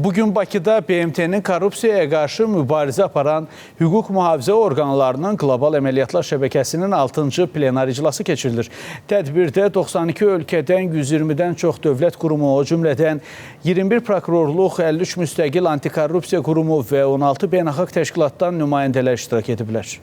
Bugün Bakıda BMT-nin korrupsiyaya qarşı mübarizə aparan hüquq mühafizə orqanlarının qlobal əməliyyatlar şəbəkəsinin 6-cı plenar iclası keçirilir. Tədbirdə 92 ölkədən 120-dən çox dövlət qurumu, o cümlədən 21 prokurorluq, 53 müstəqil antikorrupsiya qurumu və 16 beynəlxalq təşkilatdan nümayəndələr iştirak ediblər.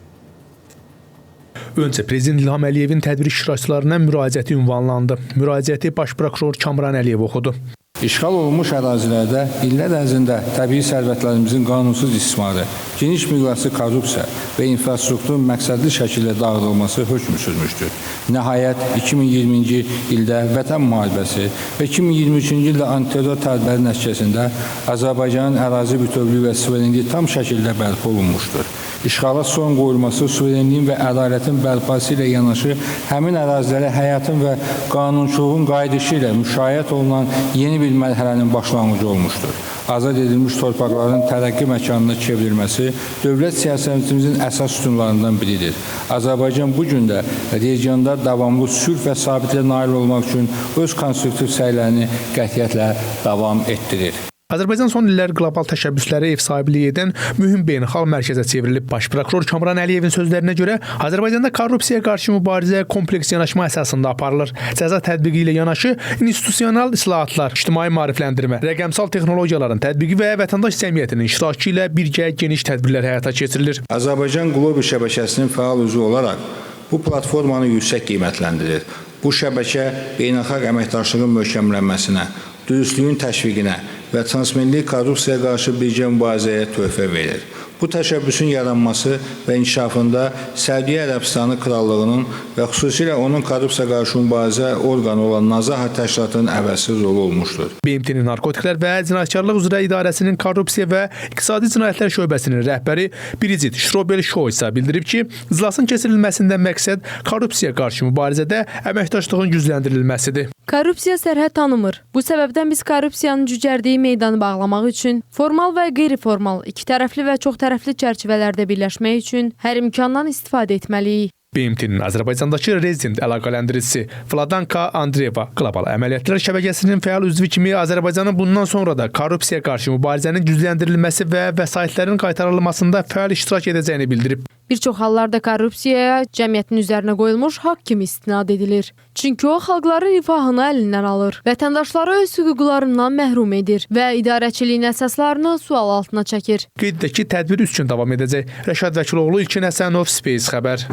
Öncə Prezident İlham Əliyevin tədbir iştirakçılarına müraciəti ünvanlandı. Müraciəti Baş prokuror Kamran Əliyev oxudu. İşğal olunmuş ərazilərdə illər ərzində təbii sərvətlərimizin qanunsuz istismarı, geniş miqyaslı korrupsiya və infrastrukturun məqsədli şəkildə dağıdılması hökm sürmüşdür. Nəhayət 2020-ci ildə Vətən müharibəsi və 2023-cü ildə antiterror tədbirləri nəticəsində Azərbaycanın ərazi bütövlüyü və suverenliyi tam şəkildə bərpa olunmuşdur. İşğala son qoyulması, suverenliyin və ədalətin bərpası ilə yanaşı, həmin ərazilərə həyatın və qanunçuluğun qayıdışı ilə müşayiət olunan yeni bir mərhələnin başlanğıcı olmuşdur. Azad edilmiş torpaqların tərəqqi məkanına çevrilməsi dövlət siyasətimizin əsas sütunlarından biridir. Azərbaycan bu gün də regionda davamlı sülh və sabitliyə nail olmaq üçün öz konstruktiv səylərini qətiyyətlə davam etdirir. Azərbaycan son illər qlobal təşəbbüsləri ev sahibliyi edən mühüm beynəlxalq mərkəzə çevrilib. Baş prokuror Kamran Əliyevin sözlərinə görə Azərbaycanda korrupsiyaya qarşı mübarizə kompleks yanaşma əsasında aparılır. Cəza tətbiqi ilə yanaşı institusional islahatlar, ictimai maarifləndirmə, rəqəmsal texnologiyaların tətbiqi və vətəndaş cəmiyyətinin iştirakı ilə birgə geniş tədbirlər həyata keçirilir. Azərbaycan Qlobi şəbəkəsinin fəal üzvü olaraq bu platformanı yüksək qiymətləndirir. Bu şəbəkə beynəlxalq əməkdaşlığın möhkəmlənməsinə, dürüstlüyün təşviqinə və transmilli korrupsiyaya qarşı birgə mübarizəyə töhfə verir. Bu təşəbbüsün yaranması və inkişafında Səudiyyə Ərəbistanı Krallığının və xüsusilə onun korrupsiya qarşı mübarizə orqanı olan Nazahat Təşkilatının əvəzsiz rolu olmuşdur. BMT-nin Narkotiklər və Cinayətkarlıq üzrə İdarəsinin Korrupsiya və İqtisadi Cinayətlər şöbəsinin rəhbəri Bridget Strobel-Shaw isə bildirib ki, iclasın keçirilməsində məqsəd korrupsiya qarşı mübarizədə əməkdaşlığın gücləndirilməsidir. Korrupsiya sərhəd tanımır. Bu səbəbdən biz korrupsiyanın cücərdiyi meydanı bağlamaq üçün formal və qeyri-formal, ikitərəfli və çoxtərəfli çərçivələrdə birləşmək üçün hər imkandan istifadə etməliyik. BMT-nin Azərbaycandakı rezident əlaqələndiricisi Vladanka Andreeva qlobal əməliyyatlar şəbəkəsinin fəal üzvü kimi Azərbaycanın bundan sonra da korrupsiya qarşı mübarizənin gücləndirilməsi və vəsaitlərin qaytarılmasında fəal iştirak edəcəyini bildirib. Bir çox hallarda korrupsiyaya cəmiyyətin üzərinə qoyulmuş haqq kimi istinad edilir. Çünki o, xalqların rifahını əlindən alır, vətəndaşları öz hüquqlarından məhrum edir və idarəçiliyin əsaslarını sual altına çəkir. Qeyd edək ki, tədbir 3 gün davam edəcək. Rəşad Vəkiloğlu, İlkin Həsənov, Space xəbər.